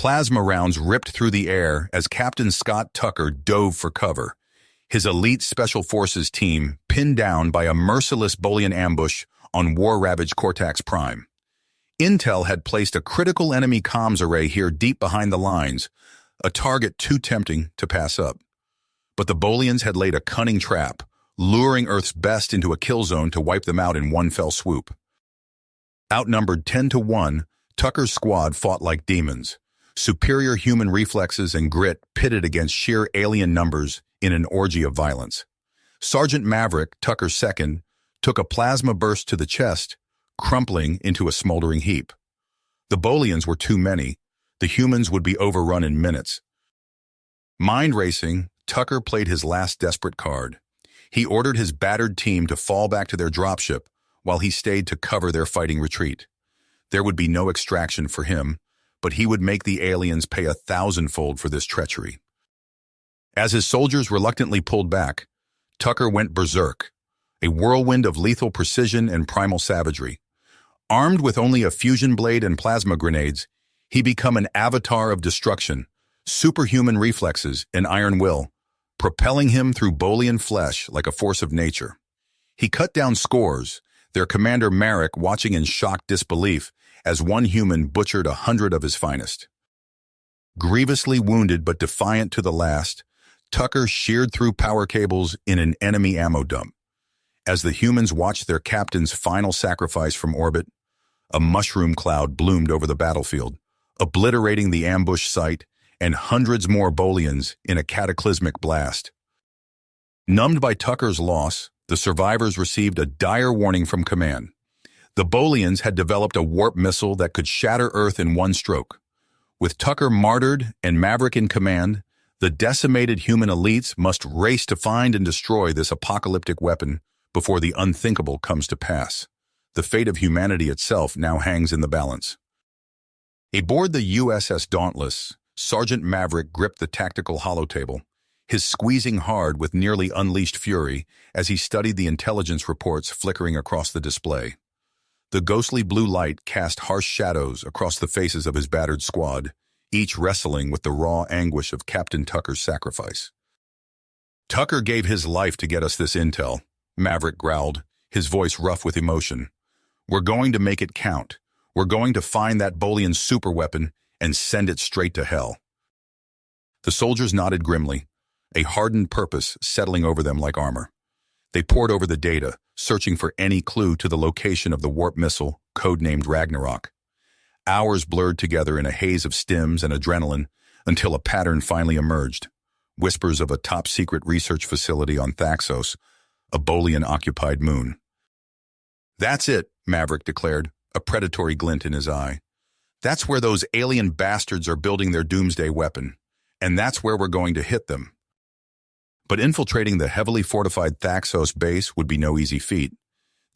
Plasma rounds ripped through the air as Captain Scott Tucker dove for cover, his elite Special Forces team pinned down by a merciless Bolian ambush on war-ravaged Cortax Prime. Intel had placed a critical enemy comms array here deep behind the lines, a target too tempting to pass up. But the Bolians had laid a cunning trap, luring Earth's best into a kill zone to wipe them out in one fell swoop. Outnumbered 10-1, Tucker's squad fought like demons. Superior human reflexes and grit pitted against sheer alien numbers in an orgy of violence. Sergeant Maverick, Tucker's second, took a plasma burst to the chest, crumpling into a smoldering heap. The Bolians were too many. The humans would be overrun in minutes. Mind racing, Tucker played his last desperate card. He ordered his battered team to fall back to their dropship while he stayed to cover their fighting retreat. There would be no extraction for him, but he would make the aliens pay 1,000-fold for this treachery. As his soldiers reluctantly pulled back, Tucker went berserk, a whirlwind of lethal precision and primal savagery. Armed with only a fusion blade and plasma grenades, he became an avatar of destruction, superhuman reflexes and iron will, propelling him through Bolian flesh like a force of nature. He cut down scores, their commander Merrick watching in shocked disbelief as one human butchered 100 of his finest. Grievously wounded but defiant to the last, Tucker sheared through power cables in an enemy ammo dump. As the humans watched their captain's final sacrifice from orbit, a mushroom cloud bloomed over the battlefield, obliterating the ambush site and hundreds more Bolians in a cataclysmic blast. Numbed by Tucker's loss, the survivors received a dire warning from command. The Bolians had developed a warp missile that could shatter Earth in one stroke. With Tucker martyred and Maverick in command, the decimated human elites must race to find and destroy this apocalyptic weapon before the unthinkable comes to pass. The fate of humanity itself now hangs in the balance. Aboard the USS Dauntless, Sergeant Maverick gripped the tactical holotable, his squeezing hard with nearly unleashed fury as he studied the intelligence reports flickering across the display. The ghostly blue light cast harsh shadows across the faces of his battered squad, each wrestling with the raw anguish of Captain Tucker's sacrifice. "Tucker gave his life to get us this intel," Maverick growled, his voice rough with emotion. "We're going to make it count. We're going to find that Bolian superweapon and send it straight to hell." The soldiers nodded grimly, a hardened purpose settling over them like armor. They pored over the data, searching for any clue to the location of the warp missile, codenamed Ragnarok. Hours blurred together in a haze of stims and adrenaline until a pattern finally emerged. Whispers of a top-secret research facility on Thaxos, a Bolian-occupied moon. "That's it," Maverick declared, a predatory glint in his eye. "That's where those alien bastards are building their doomsday weapon, and that's where we're going to hit them." But infiltrating the heavily fortified Thaxos base would be no easy feat.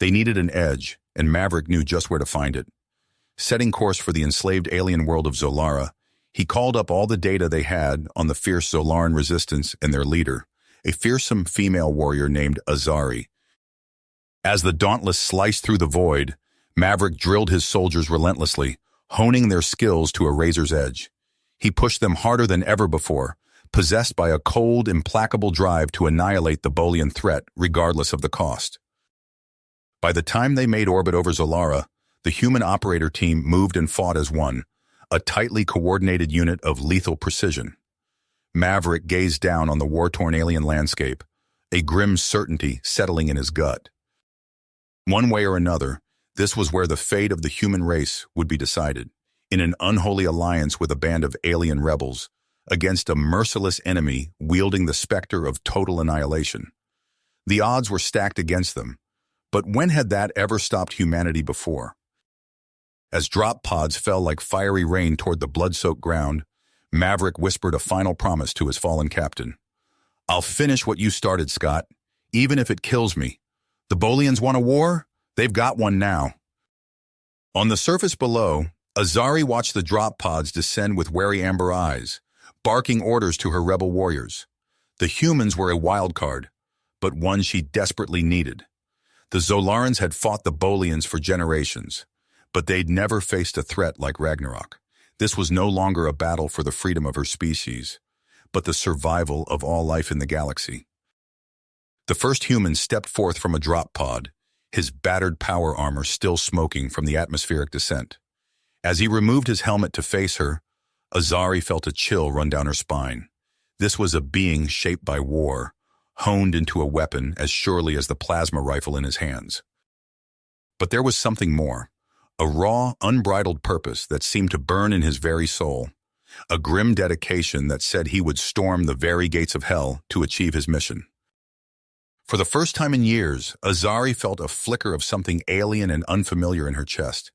They needed an edge, and Maverick knew just where to find it. Setting course for the enslaved alien world of Zolara, he called up all the data they had on the fierce Zolaran resistance and their leader, a fearsome female warrior named Azari. As the Dauntless sliced through the void, Maverick drilled his soldiers relentlessly, honing their skills to a razor's edge. He pushed them harder than ever before, possessed by a cold, implacable drive to annihilate the Bolian threat regardless of the cost. By the time they made orbit over Zolara, the human operator team moved and fought as one, a tightly coordinated unit of lethal precision. Maverick gazed down on the war-torn alien landscape, a grim certainty settling in his gut. One way or another, this was where the fate of the human race would be decided, in an unholy alliance with a band of alien rebels, against a merciless enemy wielding the specter of total annihilation. The odds were stacked against them, but when had that ever stopped humanity before? As drop pods fell like fiery rain toward the blood-soaked ground, Maverick whispered a final promise to his fallen captain. "I'll finish what you started, Scott, even if it kills me. The Bolians want a war? They've got one now." On the surface below, Azari watched the drop pods descend with wary amber eyes, barking orders to her rebel warriors. The humans were a wild card, but one she desperately needed. The Zolarans had fought the Bolians for generations, but they'd never faced a threat like Ragnarok. This was no longer a battle for the freedom of her species, but the survival of all life in the galaxy. The first human stepped forth from a drop pod, his battered power armor still smoking from the atmospheric descent. As he removed his helmet to face her, Azari felt a chill run down her spine. This was a being shaped by war, honed into a weapon as surely as the plasma rifle in his hands. But there was something more, a raw, unbridled purpose that seemed to burn in his very soul, a grim dedication that said he would storm the very gates of hell to achieve his mission. For the first time in years, Azari felt a flicker of something alien and unfamiliar in her chest,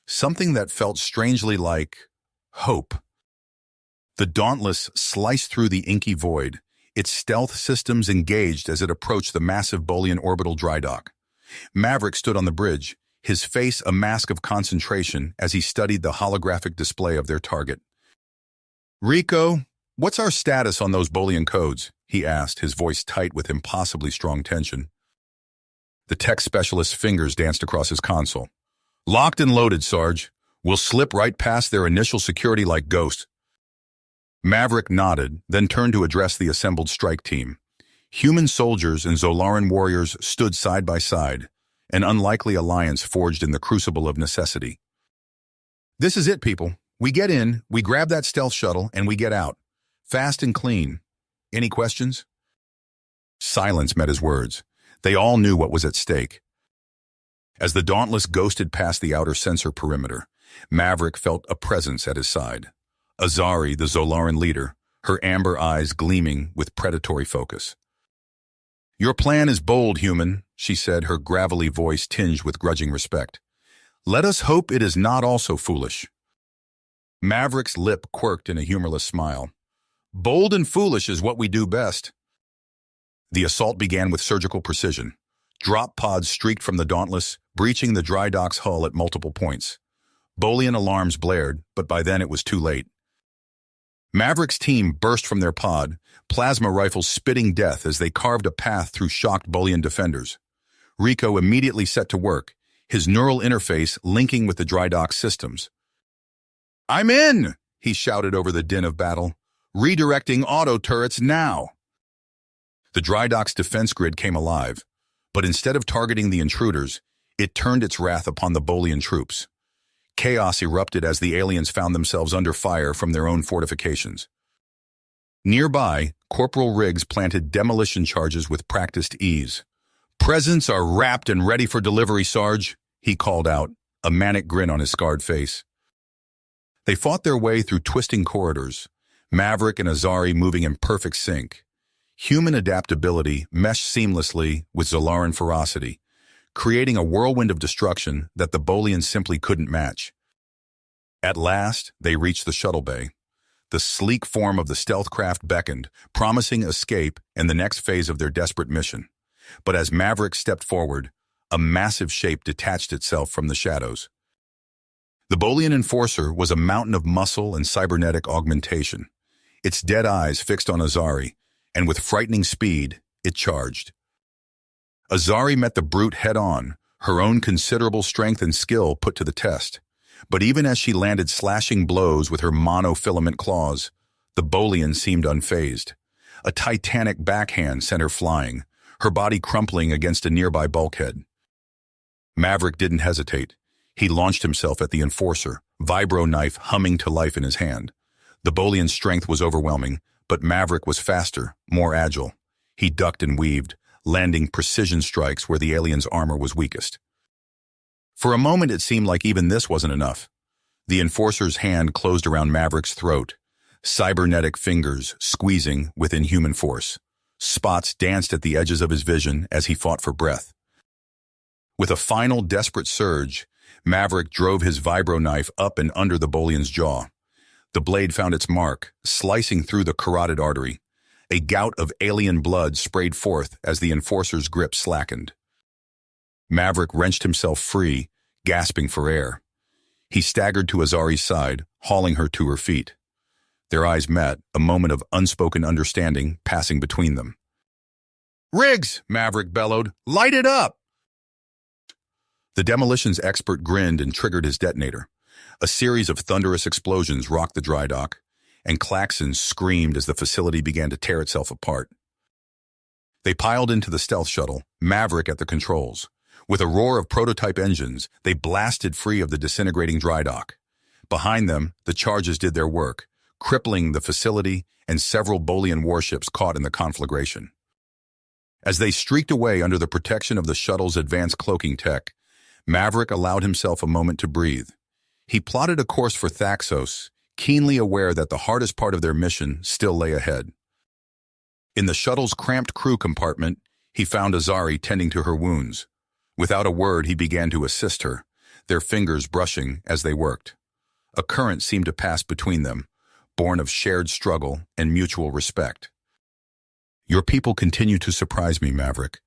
something that felt strangely like hope. The Dauntless sliced through the inky void, its stealth systems engaged as it approached the massive Bolian orbital dry dock. Maverick stood on the bridge, his face a mask of concentration as he studied the holographic display of their target. "Rico, what's our status on those Bolian codes?" he asked, his voice tight with impossibly strong tension. The tech specialist's fingers danced across his console. "Locked and loaded, Sarge. We'll slip right past their initial security like ghosts." Maverick nodded, then turned to address the assembled strike team. Human soldiers and Zolaran warriors stood side by side, an unlikely alliance forged in the crucible of necessity. "This is it, people. We get in, we grab that stealth shuttle, and we get out. Fast and clean. Any questions?" Silence met his words. They all knew what was at stake. As the Dauntless ghosted past the outer sensor perimeter, Maverick felt a presence at his side. Azari, the Zolaran leader, her amber eyes gleaming with predatory focus. "Your plan is bold, human," she said, her gravelly voice tinged with grudging respect. "Let us hope it is not also foolish." Maverick's lip quirked in a humorless smile. "Bold and foolish is what we do best." The assault began with surgical precision. Drop pods streaked from the Dauntless, breaching the dry dock's hull at multiple points. Bolian alarms blared, but by then it was too late. Maverick's team burst from their pod, plasma rifles spitting death as they carved a path through shocked Bolian defenders. Rico immediately set to work, his neural interface linking with the dry dock systems. "I'm in!" he shouted over the din of battle. "Redirecting auto turrets now!" The dry dock's defense grid came alive, but instead of targeting the intruders, it turned its wrath upon the Bolian troops. Chaos erupted as the aliens found themselves under fire from their own fortifications. Nearby, Corporal Riggs planted demolition charges with practiced ease. "Presents are wrapped and ready for delivery, Sarge," he called out, a manic grin on his scarred face. They fought their way through twisting corridors, Maverick and Azari moving in perfect sync. Human adaptability meshed seamlessly with Zolaran ferocity, creating a whirlwind of destruction that the Bolians simply couldn't match. At last, they reached the shuttle bay. The sleek form of the stealth craft beckoned, promising escape and the next phase of their desperate mission. But as Maverick stepped forward, a massive shape detached itself from the shadows. The Bolian enforcer was a mountain of muscle and cybernetic augmentation, its dead eyes fixed on Azari, and with frightening speed, it charged. Azari met the brute head-on, her own considerable strength and skill put to the test. But even as she landed slashing blows with her monofilament claws, the Bolian seemed unfazed. A titanic backhand sent her flying, her body crumpling against a nearby bulkhead. Maverick didn't hesitate. He launched himself at the enforcer, vibro knife humming to life in his hand. The Bolian's strength was overwhelming, but Maverick was faster, more agile. He ducked and weaved, landing precision strikes where the alien's armor was weakest. For a moment it seemed like even this wasn't enough. The enforcer's hand closed around Maverick's throat, cybernetic fingers squeezing with inhuman force. Spots danced at the edges of his vision as he fought for breath. With a final desperate surge, Maverick drove his vibro knife up and under the Bolian's jaw. The blade found its mark, slicing through the carotid artery. A gout of alien blood sprayed forth as the enforcer's grip slackened. Maverick wrenched himself free, gasping for air. He staggered to Azari's side, hauling her to her feet. Their eyes met, a moment of unspoken understanding passing between them. "Riggs!" Maverick bellowed. "Light it up!" The demolitions expert grinned and triggered his detonator. A series of thunderous explosions rocked the dry dock, and klaxons screamed as the facility began to tear itself apart. They piled into the stealth shuttle, Maverick at the controls. With a roar of prototype engines, they blasted free of the disintegrating dry dock. Behind them, the charges did their work, crippling the facility and several Bolian warships caught in the conflagration. As they streaked away under the protection of the shuttle's advanced cloaking tech, Maverick allowed himself a moment to breathe. He plotted a course for Thaxos, keenly aware that the hardest part of their mission still lay ahead. In the shuttle's cramped crew compartment, he found Azari tending to her wounds. Without a word, he began to assist her, their fingers brushing as they worked. A current seemed to pass between them, born of shared struggle and mutual respect. "Your people continue to surprise me, Maverick,"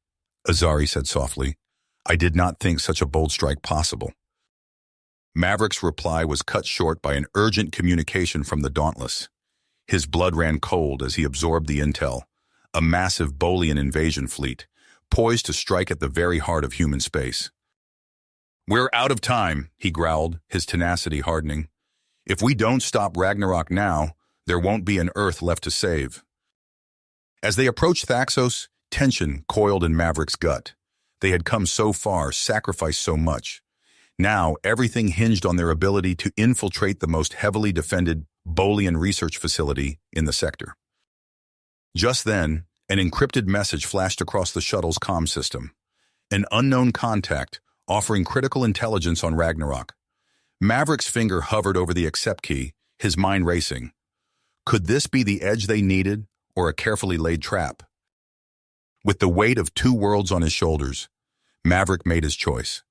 Azari said softly. "I did not think such a bold strike possible." Maverick's reply was cut short by an urgent communication from the Dauntless. His blood ran cold as he absorbed the intel. A massive Bolian invasion fleet, poised to strike at the very heart of human space. "We're out of time," he growled, his tenacity hardening. "If we don't stop Ragnarok now, there won't be an Earth left to save." As they approached Thaxos, tension coiled in Maverick's gut. They had come so far, sacrificed so much. Now, everything hinged on their ability to infiltrate the most heavily defended Bolian research facility in the sector. Just then, an encrypted message flashed across the shuttle's comm system. An unknown contact offering critical intelligence on Ragnarok. Maverick's finger hovered over the accept key, his mind racing. Could this be the edge they needed, or a carefully laid trap? With the weight of two worlds on his shoulders, Maverick made his choice.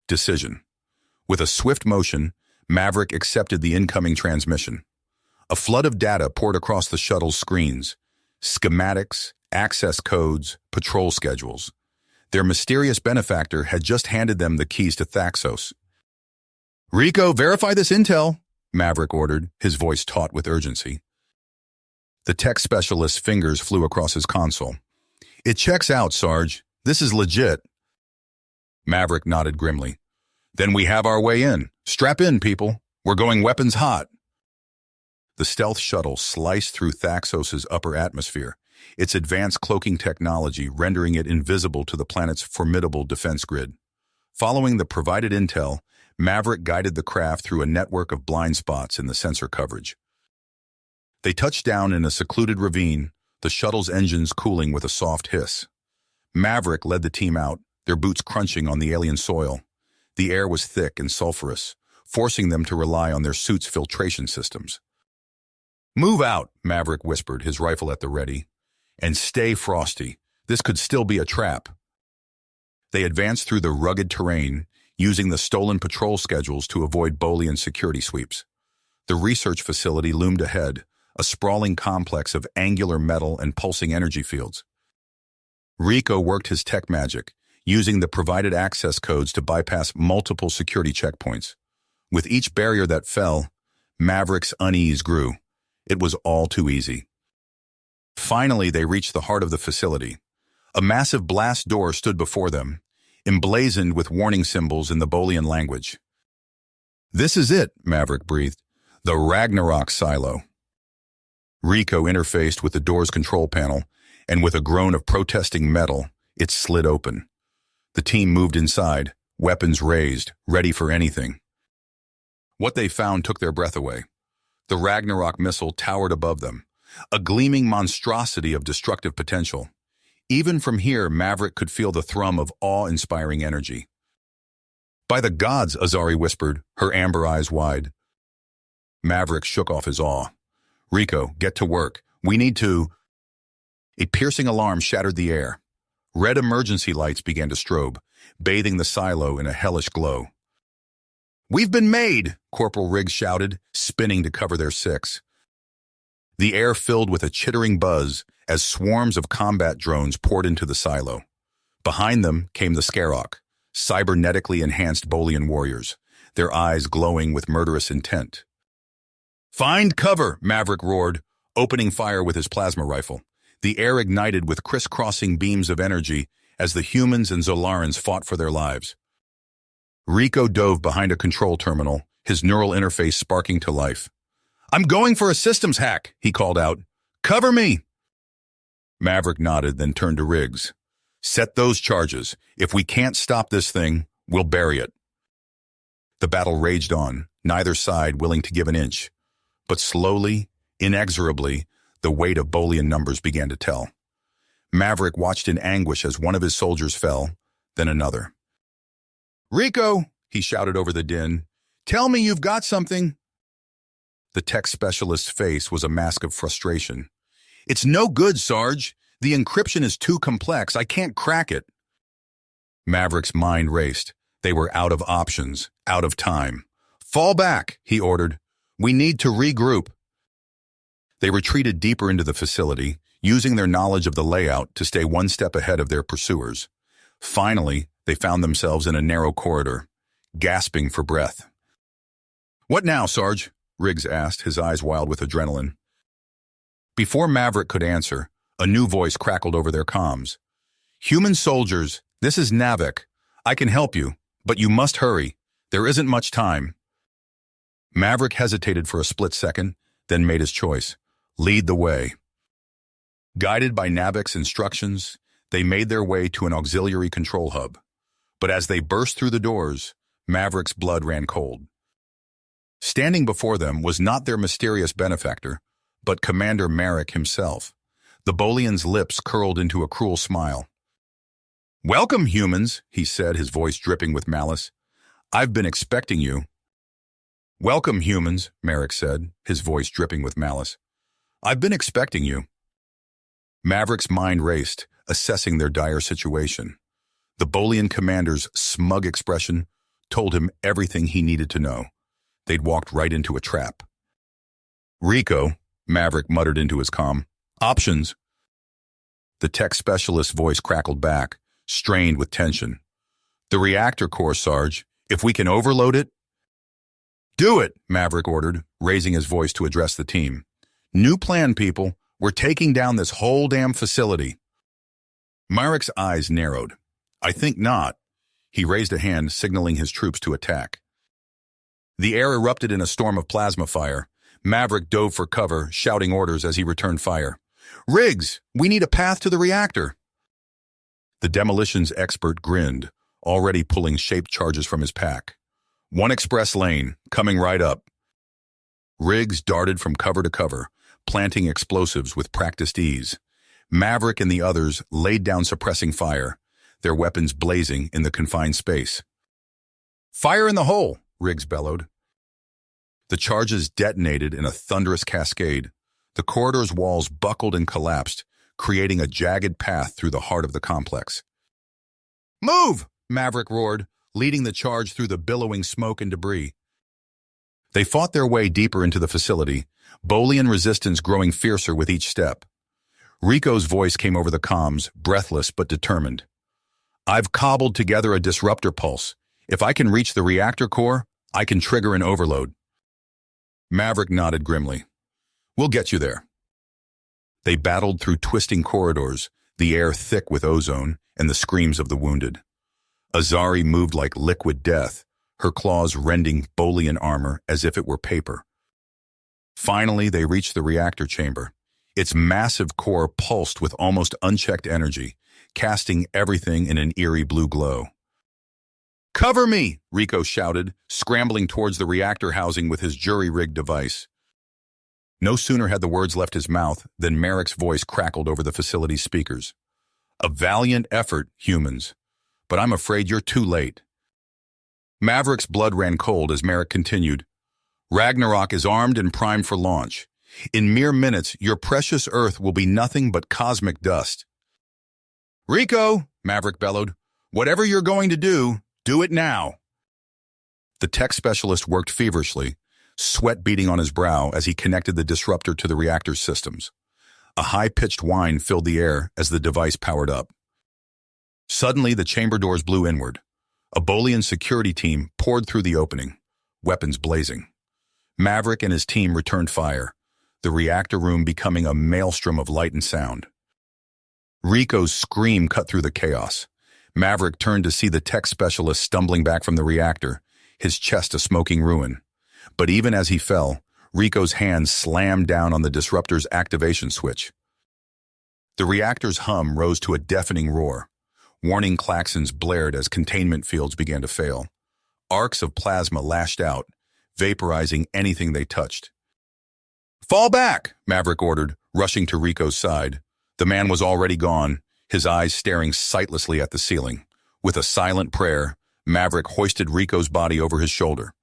Decision. With a swift motion, Maverick accepted the incoming transmission. A flood of data poured across the shuttle's screens. Schematics, access codes, patrol schedules. Their mysterious benefactor had just handed them the keys to Thaxos. "Rico, verify this intel," Maverick ordered, his voice taut with urgency. The tech specialist's fingers flew across his console. "It checks out, Sarge. This is legit." Maverick nodded grimly. "Then we have our way in. Strap in, people. We're going weapons hot." The stealth shuttle sliced through Thaxos' upper atmosphere, its advanced cloaking technology rendering it invisible to the planet's formidable defense grid. Following the provided intel, Maverick guided the craft through a network of blind spots in the sensor coverage. They touched down in a secluded ravine, the shuttle's engines cooling with a soft hiss. Maverick led the team out, their boots crunching on the alien soil. The air was thick and sulfurous, forcing them to rely on their suits' filtration systems. "Move out," Maverick whispered, his rifle at the ready. "And stay frosty. This could still be a trap." They advanced through the rugged terrain, using the stolen patrol schedules to avoid Bolian security sweeps. The research facility loomed ahead, a sprawling complex of angular metal and pulsing energy fields. Rico worked his tech magic, using the provided access codes to bypass multiple security checkpoints. With each barrier that fell, Maverick's unease grew. It was all too easy. Finally, they reached the heart of the facility. A massive blast door stood before them, emblazoned with warning symbols in the Bolian language. "This is it," Maverick breathed. "The Ragnarok silo." Rico interfaced with the door's control panel, and with a groan of protesting metal, it slid open. The team moved inside, weapons raised, ready for anything. What they found took their breath away. The Ragnarok missile towered above them, a gleaming monstrosity of destructive potential. Even from here, Maverick could feel the thrum of awe-inspiring energy. "By the gods," Azari whispered, her amber eyes wide. Maverick shook off his awe. "Rico, get to work. We need to—" A piercing alarm shattered the air. Red emergency lights began to strobe, bathing the silo in a hellish glow. "We've been made!" Corporal Riggs shouted, spinning to cover their six. The air filled with a chittering buzz as swarms of combat drones poured into the silo. Behind them came the Scarrock, cybernetically enhanced Bolian warriors, their eyes glowing with murderous intent. "Find cover!" Maverick roared, opening fire with his plasma rifle. The air ignited with crisscrossing beams of energy as the humans and Zolarans fought for their lives. Rico dove behind a control terminal, his neural interface sparking to life. "I'm going for a systems hack," he called out. "Cover me!" Maverick nodded, then turned to Riggs. "Set those charges. If we can't stop this thing, we'll bury it." The battle raged on, neither side willing to give an inch. But slowly, inexorably, the weight of Boolean numbers began to tell. Maverick watched in anguish as one of his soldiers fell, then another. "Rico," he shouted over the din, "tell me you've got something." The tech specialist's face was a mask of frustration. "It's no good, Sarge. The encryption is too complex. I can't crack it." Maverick's mind raced. They were out of options, out of time. "Fall back," he ordered. "We need to regroup." They retreated deeper into the facility, using their knowledge of the layout to stay one step ahead of their pursuers. Finally, they found themselves in a narrow corridor, gasping for breath. "What now, Sarge?" Riggs asked, his eyes wild with adrenaline. Before Maverick could answer, a new voice crackled over their comms. "Human soldiers, this is Navik. I can help you, but you must hurry. There isn't much time." Maverick hesitated for a split second, then made his choice. Lead the way. Guided by Navik's instructions, they made their way to an auxiliary control hub. But as they burst through the doors, Maverick's blood ran cold. Standing before them was not their mysterious benefactor, but Commander Merrick himself. The Boolean's lips curled into a cruel smile. "Welcome, humans," he said, his voice dripping with malice. "I've been expecting you." "Welcome, humans," Merrick said, his voice dripping with malice. "I've been expecting you." Maverick's mind raced, assessing their dire situation. The Boolean commander's smug expression told him everything he needed to know. They'd walked right into a trap. "Rico," Maverick muttered into his comm. "Options." The tech specialist's voice crackled back, strained with tension. "The reactor core, Sarge. If we can overload it—" "Do it," Maverick ordered, raising his voice to address the team. "New plan, people. We're taking down this whole damn facility." Maverick's eyes narrowed. "I think not." He raised a hand, signaling his troops to attack. The air erupted in a storm of plasma fire. Maverick dove for cover, shouting orders as he returned fire. "Riggs, we need a path to the reactor." The demolitions expert grinned, already pulling shaped charges from his pack. "One express lane, coming right up." Riggs darted from cover to cover, planting explosives with practiced ease. Maverick and the others laid down suppressing fire, their weapons blazing in the confined space. "Fire in the hole," Riggs bellowed. The charges detonated in a thunderous cascade. The corridor's walls buckled and collapsed, creating a jagged path through the heart of the complex. "Move!" Maverick roared, leading the charge through the billowing smoke and debris. They fought their way deeper into the facility, Boolean resistance growing fiercer with each step. Rico's voice came over the comms, breathless but determined. "I've cobbled together a disruptor pulse. If I can reach the reactor core, I can trigger an overload." Maverick nodded grimly. "We'll get you there." They battled through twisting corridors, the air thick with ozone and the screams of the wounded. Azari moved like liquid death, her claws rending Boolean armor as if it were paper. Finally, they reached the reactor chamber. Its massive core pulsed with almost unchecked energy, casting everything in an eerie blue glow. "Cover me!" Rico shouted, scrambling towards the reactor housing with his jury-rigged device. No sooner had the words left his mouth than Merrick's voice crackled over the facility's speakers. "A valiant effort, humans, but I'm afraid you're too late." Maverick's blood ran cold as Merrick continued. "Ragnarok is armed and primed for launch. In mere minutes, your precious Earth will be nothing but cosmic dust." "Rico," Maverick bellowed, "whatever you're going to do it now." The tech specialist worked feverishly, sweat beading on his brow as he connected the disruptor to the reactor's systems. A high-pitched whine filled the air as the device powered up. Suddenly, the chamber doors blew inward. A Boolean security team poured through the opening, weapons blazing. Maverick and his team returned fire, the reactor room becoming a maelstrom of light and sound. Rico's scream cut through the chaos. Maverick turned to see the tech specialist stumbling back from the reactor, his chest a smoking ruin. But even as he fell, Rico's hand slammed down on the disruptor's activation switch. The reactor's hum rose to a deafening roar. Warning klaxons blared as containment fields began to fail. Arcs of plasma lashed out, vaporizing anything they touched. "Fall back!" Maverick ordered, rushing to Rico's side. The man was already gone, his eyes staring sightlessly at the ceiling. With a silent prayer, Maverick hoisted Rico's body over his shoulder.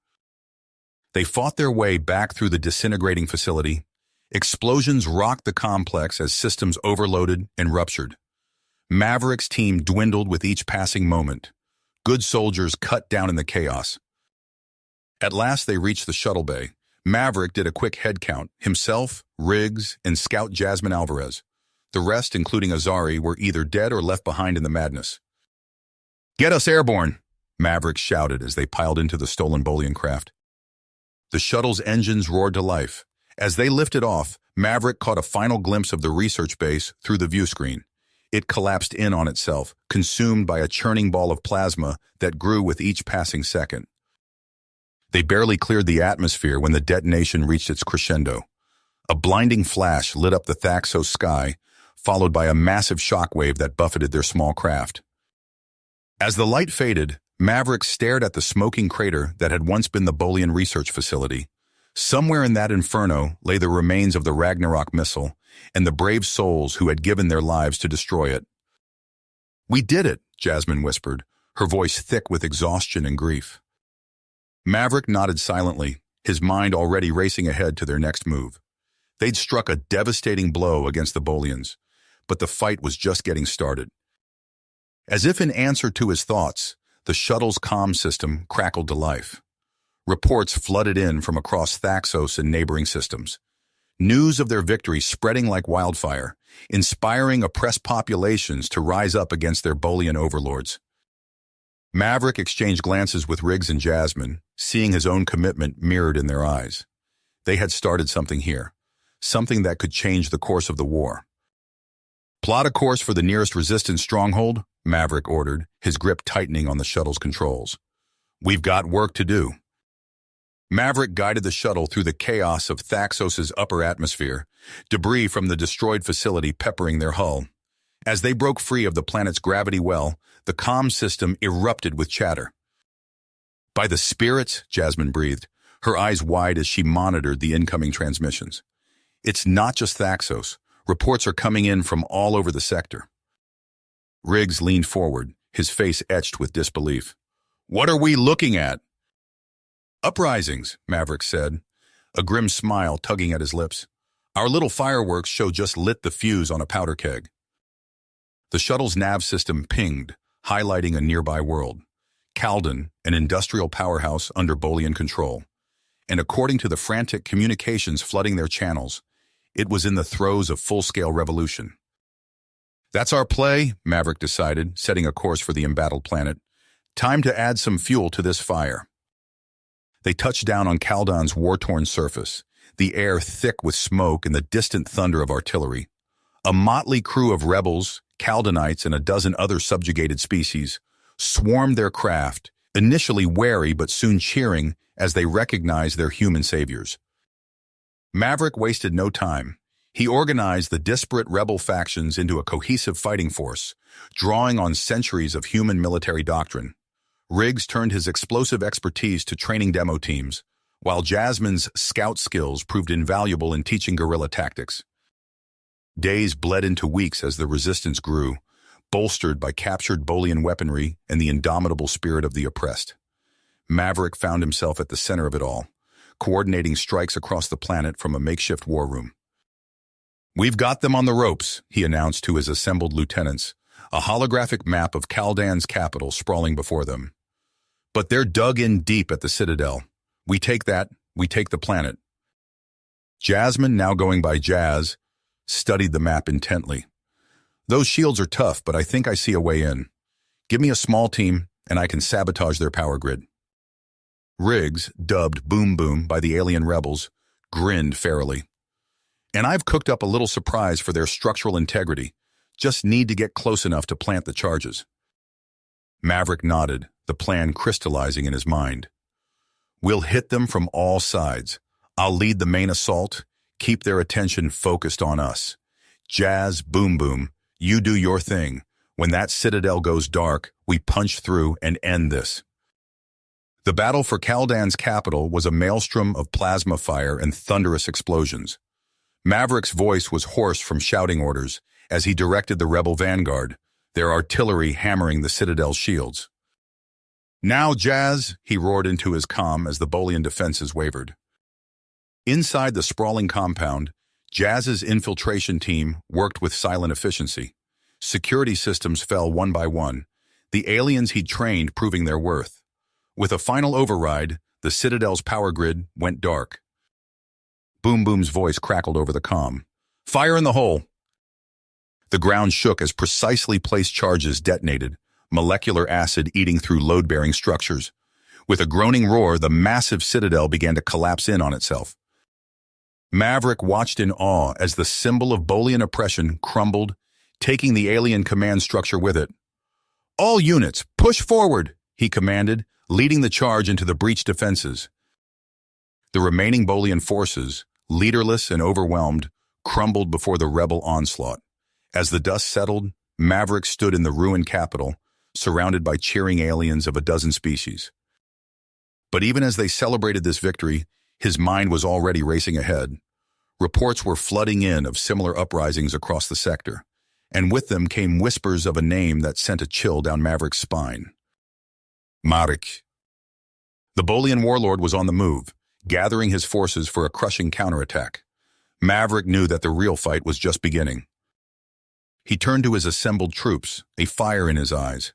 They fought their way back through the disintegrating facility. Explosions rocked the complex as systems overloaded and ruptured. Maverick's team dwindled with each passing moment. Good soldiers cut down in the chaos. At last they reached the shuttle bay. Maverick did a quick head count, himself, Riggs, and Scout Jasmine Alvarez. The rest, including Azari, were either dead or left behind in the madness. "Get us airborne!" Maverick shouted as they piled into the stolen Bolian craft. The shuttle's engines roared to life. As they lifted off, Maverick caught a final glimpse of the research base through the view screen. It collapsed in on itself, consumed by a churning ball of plasma that grew with each passing second. They barely cleared the atmosphere when the detonation reached its crescendo. A blinding flash lit up the Thaxos sky, followed by a massive shockwave that buffeted their small craft. As the light faded, Maverick stared at the smoking crater that had once been the Bolian research facility. Somewhere in that inferno lay the remains of the Ragnarok missile and the brave souls who had given their lives to destroy it. "We did it," Jasmine whispered, her voice thick with exhaustion and grief. Maverick nodded silently, his mind already racing ahead to their next move. They'd struck a devastating blow against the Bolians, but the fight was just getting started. As if in answer to his thoughts, the shuttle's comm system crackled to life. Reports flooded in from across Thaxos and neighboring systems. News of their victory spreading like wildfire, inspiring oppressed populations to rise up against their Bolian overlords. Maverick exchanged glances with Riggs and Jasmine, seeing his own commitment mirrored in their eyes. They had started something here, something that could change the course of the war. "Plot a course for the nearest resistance stronghold," Maverick ordered, his grip tightening on the shuttle's controls. "We've got work to do." Maverick guided the shuttle through the chaos of Thaxos' upper atmosphere, debris from the destroyed facility peppering their hull. As they broke free of the planet's gravity well, the comm system erupted with chatter. "By the spirits," Jasmine breathed, her eyes wide as she monitored the incoming transmissions. "It's not just Thaxos. Reports are coming in from all over the sector." Riggs leaned forward, his face etched with disbelief. "What are we looking at?" "Uprisings," Maverick said, a grim smile tugging at his lips. "Our little fireworks show just lit the fuse on a powder keg." The shuttle's nav system pinged, highlighting a nearby world. Kaldon, an industrial powerhouse under Bolian control. And according to the frantic communications flooding their channels, it was in the throes of full-scale revolution. "That's our play," Maverick decided, setting a course for the embattled planet. "Time to add some fuel to this fire." They touched down on Kaldon's war-torn surface, the air thick with smoke and the distant thunder of artillery. A motley crew of rebels, Kaldonites, and a dozen other subjugated species swarmed their craft, initially wary but soon cheering as they recognized their human saviors. Maverick wasted no time. He organized the disparate rebel factions into a cohesive fighting force, drawing on centuries of human military doctrine. Riggs turned his explosive expertise to training demo teams, while Jasmine's scout skills proved invaluable in teaching guerrilla tactics. Days bled into weeks as the resistance grew, bolstered by captured Bolian weaponry and the indomitable spirit of the oppressed. Maverick found himself at the center of it all, coordinating strikes across the planet from a makeshift war room. "We've got them on the ropes," he announced to his assembled lieutenants, a holographic map of Kaldon's capital sprawling before them. "But they're dug in deep at the Citadel. We take that, we take the planet." Jasmine, now going by Jazz, studied the map intently. "Those shields are tough, but I think I see a way in. Give me a small team, and I can sabotage their power grid." Riggs, dubbed Boom Boom by the alien rebels, grinned fairly. "And I've cooked up a little surprise for their structural integrity. Just need to get close enough to plant the charges." Maverick nodded, the plan crystallizing in his mind. We'll hit them from all sides. I'll lead the main assault, keep their attention focused on us. Jazz, Boom Boom, you do your thing. When that citadel goes dark, we punch through and end this. The battle for Kaldan's capital was a maelstrom of plasma fire and thunderous explosions. Maverick's voice was hoarse from shouting orders as he directed the rebel vanguard, their artillery hammering the citadel's shields. "Now, Jazz," he roared into his comm as the Bolian defenses wavered. Inside the sprawling compound, Jazz's infiltration team worked with silent efficiency. Security systems fell one by one, the aliens he'd trained proving their worth. With a final override, the citadel's power grid went dark. Boom Boom's voice crackled over the comm. "Fire in the hole!" The ground shook as precisely placed charges detonated, molecular acid eating through load-bearing structures. With a groaning roar, the massive citadel began to collapse in on itself. Maverick watched in awe as the symbol of Bolian oppression crumbled, taking the alien command structure with it. "All units, push forward," he commanded, leading the charge into the breached defenses. The remaining Bolian forces, leaderless and overwhelmed, crumbled before the rebel onslaught. As the dust settled, Maverick stood in the ruined capital, surrounded by cheering aliens of a dozen species. But even as they celebrated this victory, his mind was already racing ahead. Reports were flooding in of similar uprisings across the sector, and with them came whispers of a name that sent a chill down Maverick's spine. Marek. The Bolian warlord was on the move, gathering his forces for a crushing counterattack. Maverick knew that the real fight was just beginning. He turned to his assembled troops, a fire in his eyes.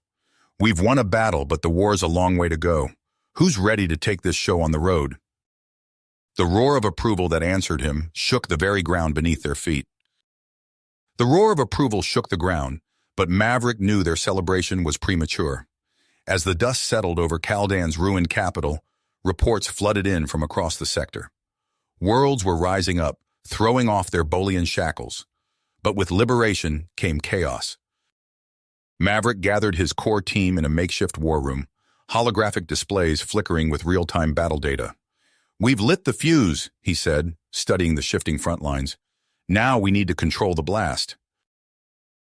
"We've won a battle, but the war's a long way to go. Who's ready to take this show on the road?" The roar of approval that answered him shook the very ground beneath their feet. The roar of approval shook the ground, but Maverick knew their celebration was premature. As the dust settled over Kaldan's ruined capital, reports flooded in from across the sector. Worlds were rising up, throwing off their Bolian shackles. But with liberation came chaos. Maverick gathered his core team in a makeshift war room, holographic displays flickering with real-time battle data. "We've lit the fuse," he said, studying the shifting front lines. "Now we need to control the blast."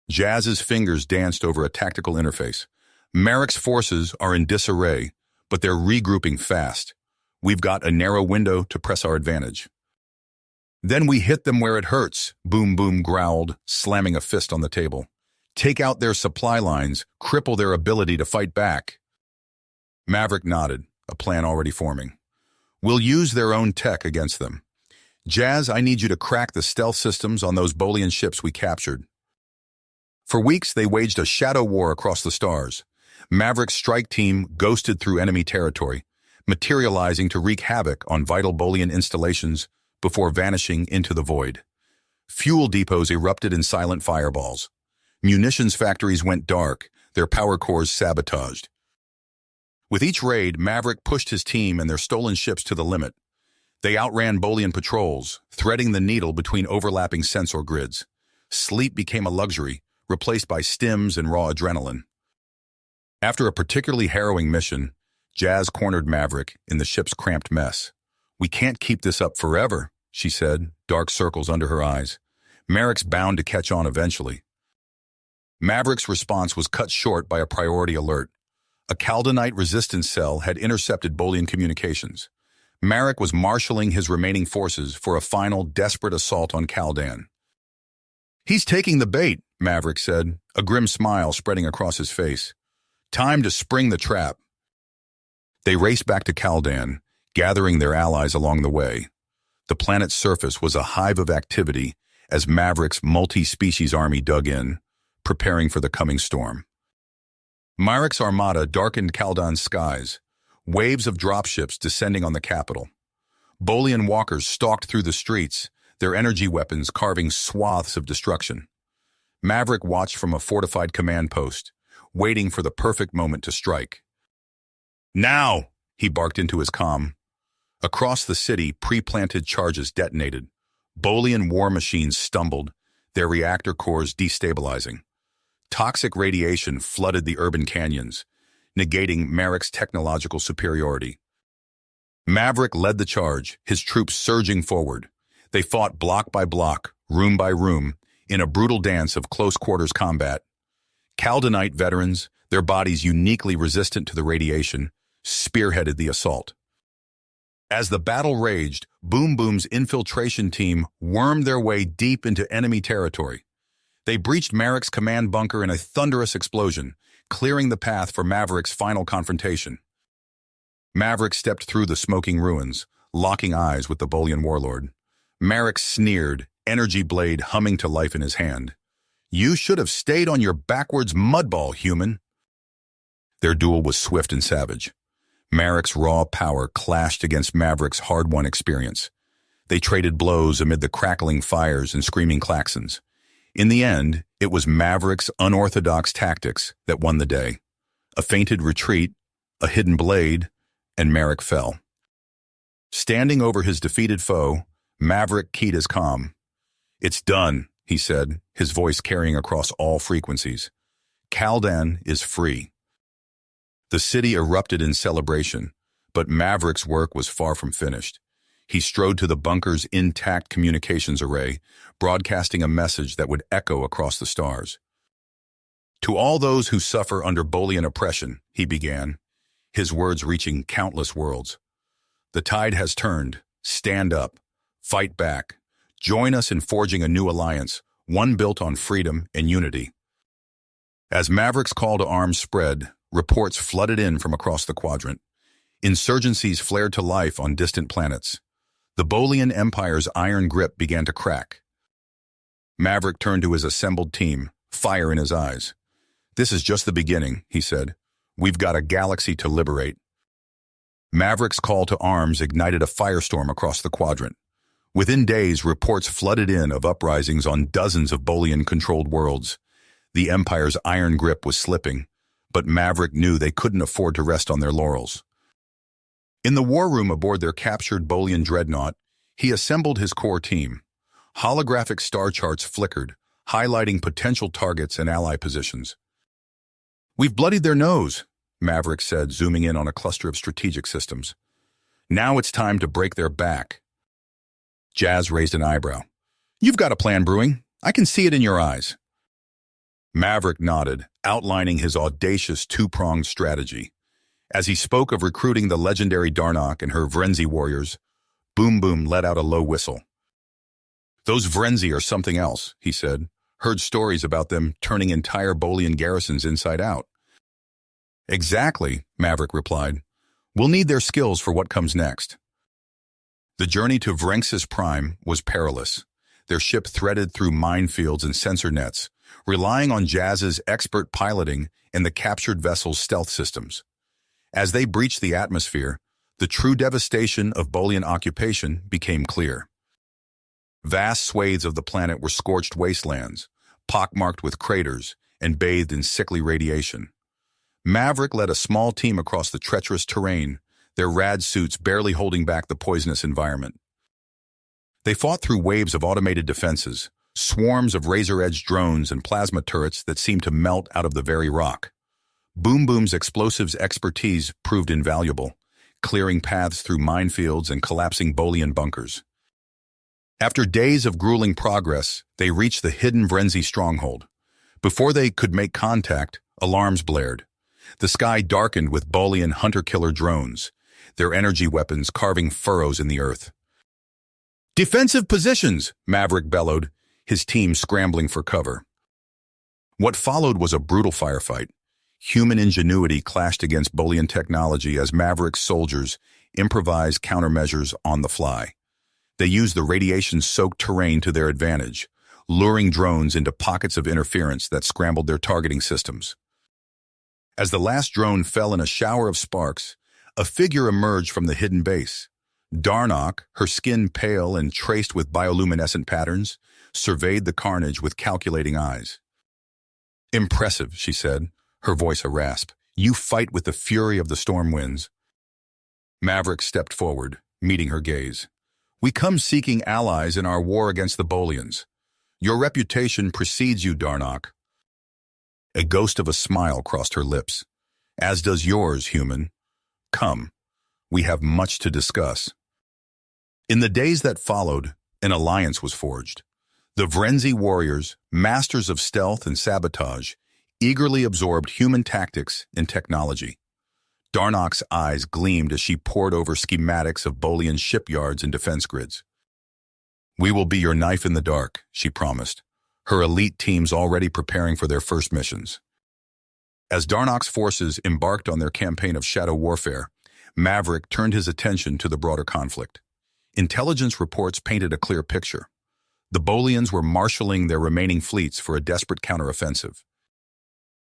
Jazz's fingers danced over a tactical interface. "Marek's forces are in disarray, but they're regrouping fast. We've got a narrow window to press our advantage." "Then we hit them where it hurts," Boom Boom growled, slamming a fist on the table. "Take out their supply lines, cripple their ability to fight back." Maverick nodded, a plan already forming. "We'll use their own tech against them. Jazz, I need you to crack the stealth systems on those Bolian ships we captured." For weeks, they waged a shadow war across the stars. Maverick's strike team ghosted through enemy territory, materializing to wreak havoc on vital Bolian installations before vanishing into the void. Fuel depots erupted in silent fireballs. Munitions factories went dark, their power cores sabotaged. With each raid, Maverick pushed his team and their stolen ships to the limit. They outran Bolian patrols, threading the needle between overlapping sensor grids. Sleep became a luxury, replaced by stims and raw adrenaline. After a particularly harrowing mission, Jazz cornered Maverick in the ship's cramped mess. "We can't keep this up forever," she said, dark circles under her eyes. "Marek's bound to catch on eventually." Maverick's response was cut short by a priority alert. A Kaldanite resistance cell had intercepted Bolian communications. Marek was marshaling his remaining forces for a final desperate assault on Kaldan. "He's taking the bait," Maverick said, a grim smile spreading across his face. "Time to spring the trap." They raced back to Kaldan, gathering their allies along the way. The planet's surface was a hive of activity as Maverick's multi-species army dug in, preparing for the coming storm. Marek's armada darkened Kaldan's skies, waves of dropships descending on the capital. Bolian walkers stalked through the streets, their energy weapons carving swaths of destruction. Maverick watched from a fortified command post, waiting for the perfect moment to strike. "Now!" he barked into his comm. Across the city, pre-planted charges detonated. Bolian war machines stumbled, their reactor cores destabilizing. Toxic radiation flooded the urban canyons, negating Marek's technological superiority. Maverick led the charge, his troops surging forward. They fought block by block, room by room, in a brutal dance of close-quarters combat. Kaldonite veterans, their bodies uniquely resistant to the radiation, spearheaded the assault. As the battle raged, Boom Boom's infiltration team wormed their way deep into enemy territory. They breached Marek's command bunker in a thunderous explosion, clearing the path for Maverick's final confrontation. Maverick stepped through the smoking ruins, locking eyes with the Bolian warlord. Marek sneered, energy blade humming to life in his hand. "You should have stayed on your backwards mudball, human." Their duel was swift and savage. Marek's raw power clashed against Maverick's hard-won experience. They traded blows amid the crackling fires and screaming klaxons. In the end, it was Maverick's unorthodox tactics that won the day. A feinted retreat, a hidden blade, and Marek fell. Standing over his defeated foe, Maverick keyed his calm. "It's done," he said, his voice carrying across all frequencies. "Kaldan is free." The city erupted in celebration, but Maverick's work was far from finished. He strode to the bunker's intact communications array, broadcasting a message that would echo across the stars. "To all those who suffer under Bolian oppression," he began, his words reaching countless worlds. "The tide has turned. Stand up. Fight back. Join us in forging a new alliance, one built on freedom and unity." As Maverick's call to arms spread, reports flooded in from across the quadrant. Insurgencies flared to life on distant planets. The Bolian Empire's iron grip began to crack. Maverick turned to his assembled team, fire in his eyes. "This is just the beginning," he said. "We've got a galaxy to liberate." Maverick's call to arms ignited a firestorm across the quadrant. Within days, reports flooded in of uprisings on dozens of Bolian-controlled worlds. The Empire's iron grip was slipping, but Maverick knew they couldn't afford to rest on their laurels. In the war room aboard their captured Bolian dreadnought, he assembled his core team. Holographic star charts flickered, highlighting potential targets and ally positions. "We've bloodied their nose," Maverick said, zooming in on a cluster of strategic systems. "Now it's time to break their back." Jazz raised an eyebrow. "You've got a plan brewing. I can see it in your eyes." Maverick nodded, outlining his audacious two-pronged strategy. As he spoke of recruiting the legendary Darnok and her Vrenzi warriors, Boom Boom let out a low whistle. "Those Vrenzi are something else," he said. "Heard stories about them turning entire Bolian garrisons inside out." "Exactly," Maverick replied. "We'll need their skills for what comes next." The journey to Vrenxis Prime was perilous. Their ship threaded through minefields and sensor nets, relying on Jazz's expert piloting and the captured vessel's stealth systems. As they breached the atmosphere, the true devastation of Bolian occupation became clear. Vast swathes of the planet were scorched wastelands, pockmarked with craters and bathed in sickly radiation. Maverick led a small team across the treacherous terrain, their rad suits barely holding back the poisonous environment. They fought through waves of automated defenses, swarms of razor-edged drones and plasma turrets that seemed to melt out of the very rock. Boom Boom's explosives expertise proved invaluable, clearing paths through minefields and collapsing Bolian bunkers. After days of grueling progress, they reached the hidden Vrenzi stronghold. Before they could make contact, alarms blared. The sky darkened with Bolian hunter-killer drones, their energy weapons carving furrows in the earth. "Defensive positions!" Maverick bellowed, his team scrambling for cover. What followed was a brutal firefight. Human ingenuity clashed against Bolian technology as Maverick's soldiers improvised countermeasures on the fly. They used the radiation-soaked terrain to their advantage, luring drones into pockets of interference that scrambled their targeting systems. As the last drone fell in a shower of sparks, a figure emerged from the hidden base. Darnok, her skin pale and traced with bioluminescent patterns, surveyed the carnage with calculating eyes. "Impressive," she said, her voice a rasp. "You fight with the fury of the storm winds." Maverick stepped forward, meeting her gaze. "We come seeking allies in our war against the Bolians. Your reputation precedes you, Darnok." A ghost of a smile crossed her lips. "As does yours, human. Come, We have much to discuss. In the days that followed, an alliance was forged. The Vrenzi warriors, masters of stealth and sabotage, eagerly absorbed human tactics and technology. Darnok's eyes gleamed as she pored over schematics of Bolian shipyards and defense grids. "We will be your knife in the dark," she promised, her elite teams already preparing for their first missions. As Darnok's forces embarked on their campaign of shadow warfare, Maverick turned his attention to the broader conflict. Intelligence reports painted a clear picture. The Bolians were marshaling their remaining fleets for a desperate counteroffensive.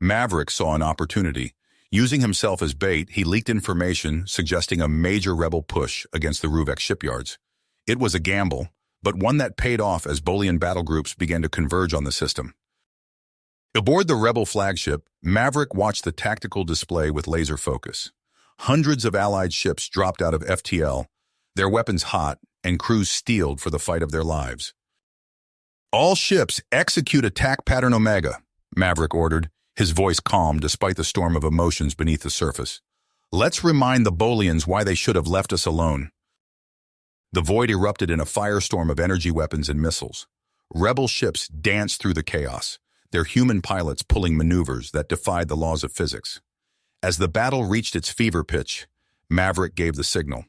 Maverick saw an opportunity. Using himself as bait, he leaked information suggesting a major rebel push against the Ruvek shipyards. It was a gamble, but one that paid off as Bolian battle groups began to converge on the system. Aboard the rebel flagship, Maverick watched the tactical display with laser focus. Hundreds of Allied ships dropped out of FTL, their weapons hot and crews steeled for the fight of their lives. "All ships execute attack pattern Omega," Maverick ordered, his voice calm despite the storm of emotions beneath the surface. "Let's remind the Bolians why they should have left us alone." The void erupted in a firestorm of energy weapons and missiles. Rebel ships danced through the chaos, their human pilots pulling maneuvers that defied the laws of physics. As the battle reached its fever pitch, Maverick gave the signal.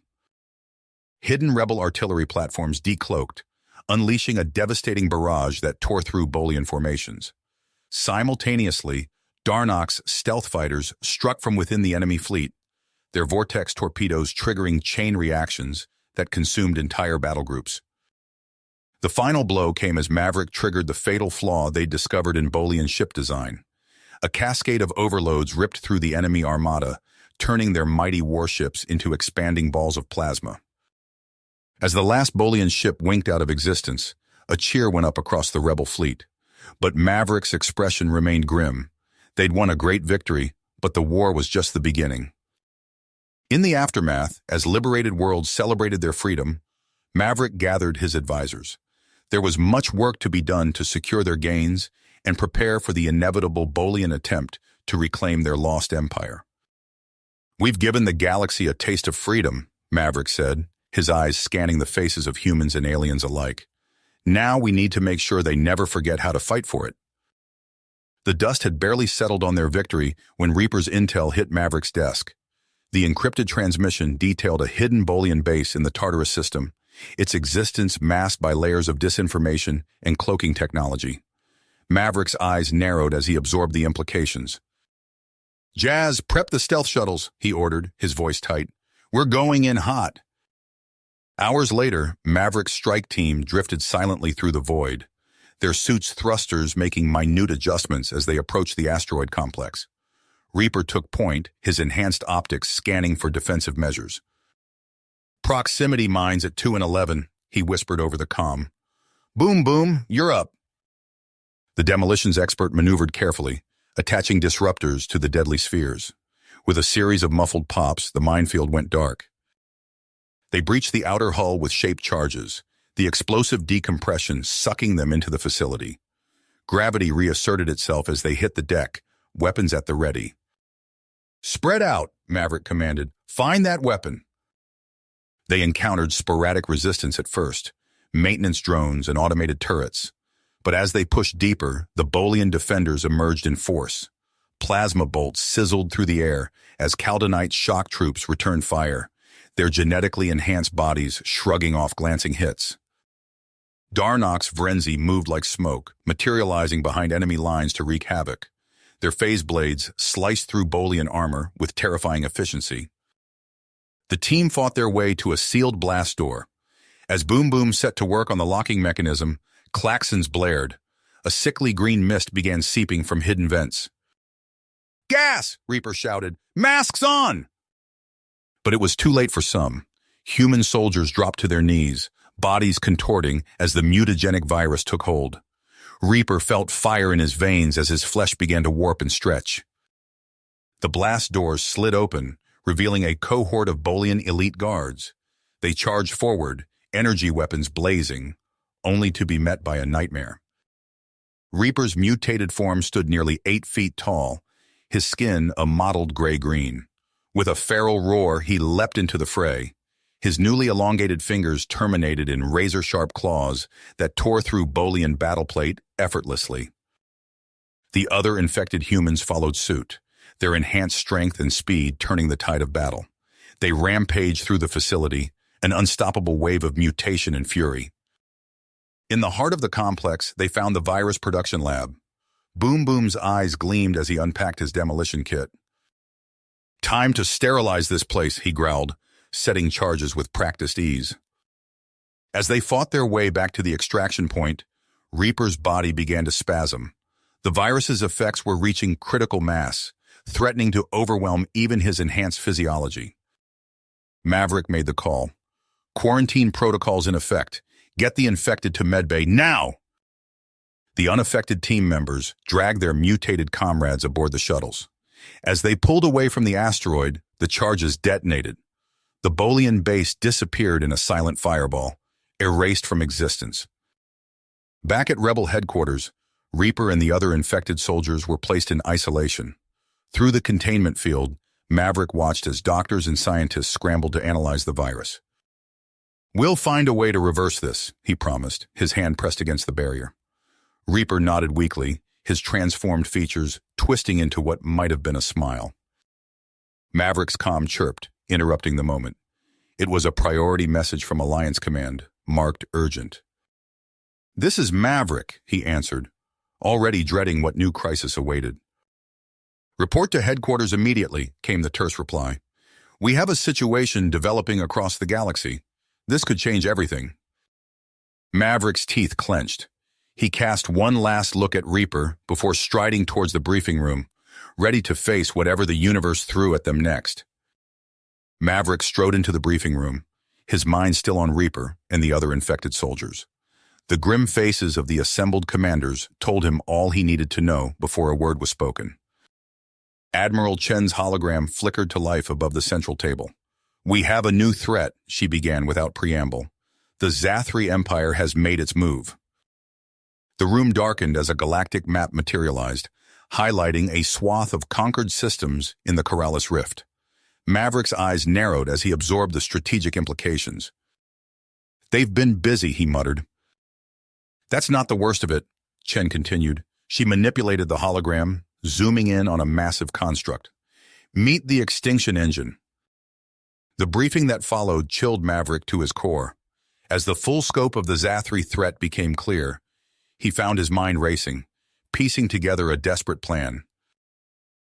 Hidden rebel artillery platforms decloaked, unleashing a devastating barrage that tore through Bolian formations. Simultaneously, Darnok's stealth fighters struck from within the enemy fleet, their vortex torpedoes triggering chain reactions that consumed entire battle groups. The final blow came as Maverick triggered the fatal flaw they'd discovered in Bolian ship design. A cascade of overloads ripped through the enemy armada, turning their mighty warships into expanding balls of plasma. As the last Bolian ship winked out of existence, a cheer went up across the rebel fleet. But Maverick's expression remained grim. They'd won a great victory, but the war was just the beginning. In the aftermath, as liberated worlds celebrated their freedom, Maverick gathered his advisors. There was much work to be done to secure their gains and prepare for the inevitable Bolian attempt to reclaim their lost empire. "We've given the galaxy a taste of freedom," Maverick said, his eyes scanning the faces of humans and aliens alike. "Now we need to make sure they never forget how to fight for it." The dust had barely settled on their victory when Reaper's intel hit Maverick's desk. The encrypted transmission detailed a hidden Bolian base in the Tartarus system, its existence masked by layers of disinformation and cloaking technology. Maverick's eyes narrowed as he absorbed the implications. "Jazz, prep the stealth shuttles," he ordered, his voice tight. "We're going in hot." Hours later, Maverick's strike team drifted silently through the void, their suits' thrusters making minute adjustments as they approached the asteroid complex. Reaper took point, his enhanced optics scanning for defensive measures. "Proximity mines at 2 and 11, he whispered over the comm. "Boom, boom, you're up." The demolitions expert maneuvered carefully, attaching disruptors to the deadly spheres. With a series of muffled pops, the minefield went dark. They breached the outer hull with shaped charges, the explosive decompression sucking them into the facility. Gravity reasserted itself as they hit the deck, weapons at the ready. "Spread out," Maverick commanded. "Find that weapon." They encountered sporadic resistance at first, maintenance drones and automated turrets. But as they pushed deeper, the Bolian defenders emerged in force. Plasma bolts sizzled through the air as Kaldonite shock troops returned fire, their genetically enhanced bodies shrugging off glancing hits. Darnok's Vrenzi moved like smoke, materializing behind enemy lines to wreak havoc. Their phase blades sliced through Bolian armor with terrifying efficiency. The team fought their way to a sealed blast door. As Boom Boom set to work on the locking mechanism, klaxons blared. A sickly green mist began seeping from hidden vents. "Gas!" Reaper shouted. "Masks on!" But it was too late for some. Human soldiers dropped to their knees, bodies contorting as the mutagenic virus took hold. Reaper felt fire in his veins as his flesh began to warp and stretch. The blast doors slid open, revealing a cohort of Bolian elite guards. They charged forward, energy weapons blazing, only to be met by a nightmare. Reaper's mutated form stood nearly 8 feet tall, his skin a mottled gray-green. With a feral roar, he leapt into the fray. His newly elongated fingers terminated in razor-sharp claws that tore through Bolian battleplate effortlessly. The other infected humans followed suit, their enhanced strength and speed turning the tide of battle. They rampaged through the facility, an unstoppable wave of mutation and fury. In the heart of the complex, they found the virus production lab. Boom Boom's eyes gleamed as he unpacked his demolition kit. "Time to sterilize this place," he growled, setting charges with practiced ease. As they fought their way back to the extraction point, Reaper's body began to spasm. The virus's effects were reaching critical mass, threatening to overwhelm even his enhanced physiology. Maverick made the call. "Quarantine protocols in effect. Get the infected to medbay now!" The unaffected team members dragged their mutated comrades aboard the shuttles. As they pulled away from the asteroid, the charges detonated. The Bolian base disappeared in a silent fireball, erased from existence. Back at Rebel headquarters, Reaper and the other infected soldiers were placed in isolation. Through the containment field, Maverick watched as doctors and scientists scrambled to analyze the virus. "We'll find a way to reverse this," he promised, his hand pressed against the barrier. Reaper nodded weakly, his transformed features twisting into what might have been a smile. Maverick's comm chirped, interrupting the moment. It was a priority message from Alliance Command, marked urgent. "This is Maverick," he answered, already dreading what new crisis awaited. "Report to headquarters immediately," came the terse reply. "We have a situation developing across the galaxy. This could change everything." Maverick's teeth clenched. He cast one last look at Reaper before striding towards the briefing room, ready to face whatever the universe threw at them next. Maverick strode into the briefing room, his mind still on Reaper and the other infected soldiers. The grim faces of the assembled commanders told him all he needed to know before a word was spoken. Admiral Chen's hologram flickered to life above the central table. "We have a new threat," she began without preamble. "The Zathri Empire has made its move." The room darkened as a galactic map materialized, highlighting a swath of conquered systems in the Corrales Rift. Maverick's eyes narrowed as he absorbed the strategic implications. "They've been busy," he muttered. "That's not the worst of it," Chen continued. She manipulated the hologram, zooming in on a massive construct. "Meet the extinction engine." The briefing that followed chilled Maverick to his core. As the full scope of the Zathri threat became clear, he found his mind racing, piecing together a desperate plan.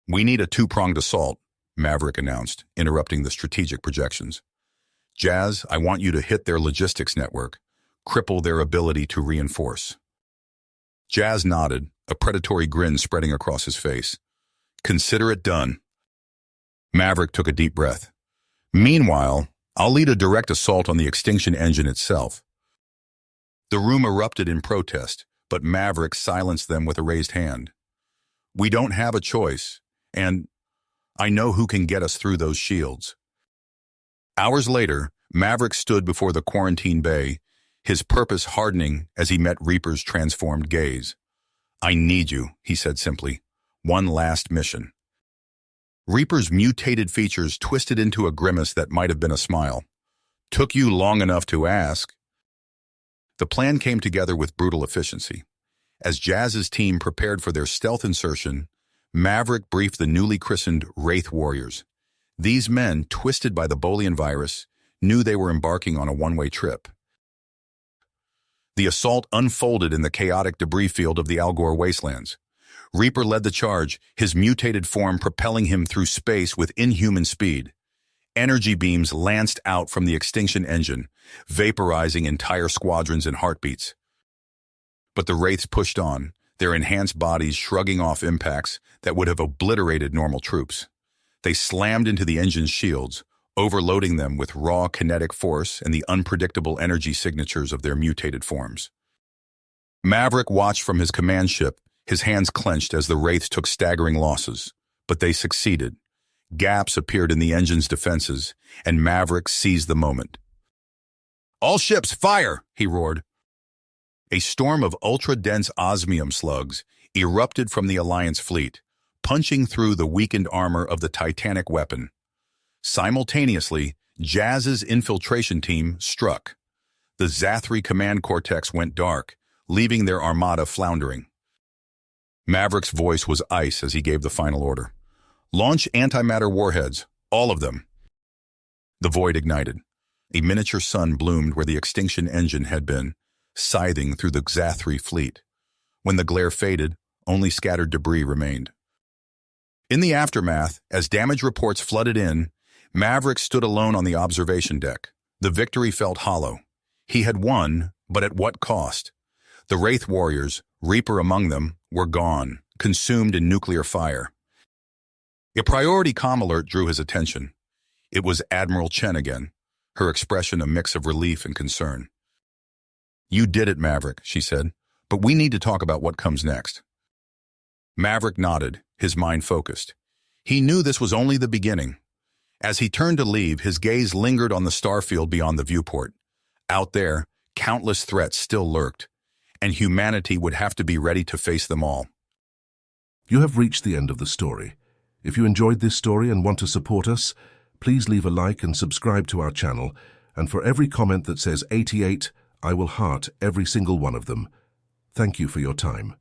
"We need a two-pronged assault," Maverick announced, interrupting the strategic projections. "Jazz, I want you to hit their logistics network, cripple their ability to reinforce." Jazz nodded, a predatory grin spreading across his face. "Consider it done." Maverick took a deep breath. "Meanwhile, I'll lead a direct assault on the extinction engine itself." The room erupted in protest, but Maverick silenced them with a raised hand. "We don't have a choice, and I know who can get us through those shields." Hours later, Maverick stood before the quarantine bay, his purpose hardening as he met Reaper's transformed gaze. "I need you," he said simply. "One last mission." Reaper's mutated features twisted into a grimace that might have been a smile. "Took you long enough to ask." The plan came together with brutal efficiency. As Jazz's team prepared for their stealth insertion, Maverick briefed the newly christened Wraith Warriors. These men, twisted by the Bolian virus, knew they were embarking on a one-way trip. The assault unfolded in the chaotic debris field of the Algor wastelands. Reaper led the charge, his mutated form propelling him through space with inhuman speed. Energy beams lanced out from the extinction engine, vaporizing entire squadrons in heartbeats. But the Wraiths pushed on, their enhanced bodies shrugging off impacts that would have obliterated normal troops. They slammed into the engine's shields, overloading them with raw kinetic force and the unpredictable energy signatures of their mutated forms. Maverick watched from his command ship, his hands clenched as the Wraiths took staggering losses. But they succeeded. Gaps appeared in the engine's defenses, and Maverick seized the moment. "All ships, fire!" he roared. A storm of ultra-dense osmium slugs erupted from the Alliance fleet, punching through the weakened armor of the Titanic weapon. Simultaneously, Jazz's infiltration team struck. The Zathri command cortex went dark, leaving their armada floundering. Maverick's voice was ice as he gave the final order. Launch antimatter warheads, all of them. The void ignited. A miniature sun bloomed where the extinction engine had been, scything through the Zathri fleet. When the glare faded, only scattered debris remained. In the aftermath, as damage reports flooded in, Maverick stood alone on the observation deck. The victory felt hollow. He had won, but at what cost? The Wraith warriors, Reaper among them, were gone, consumed in nuclear fire. A priority comm alert drew his attention. It was Admiral Chen again, her expression a mix of relief and concern. "You did it, Maverick," she said, "but we need to talk about what comes next." Maverick nodded, his mind focused. He knew this was only the beginning. As he turned to leave, his gaze lingered on the starfield beyond the viewport. Out there, countless threats still lurked, and humanity would have to be ready to face them all. You have reached the end of the story. If you enjoyed this story and want to support us, please leave a like and subscribe to our channel, and for every comment that says 88, I will heart every single one of them. Thank you for your time.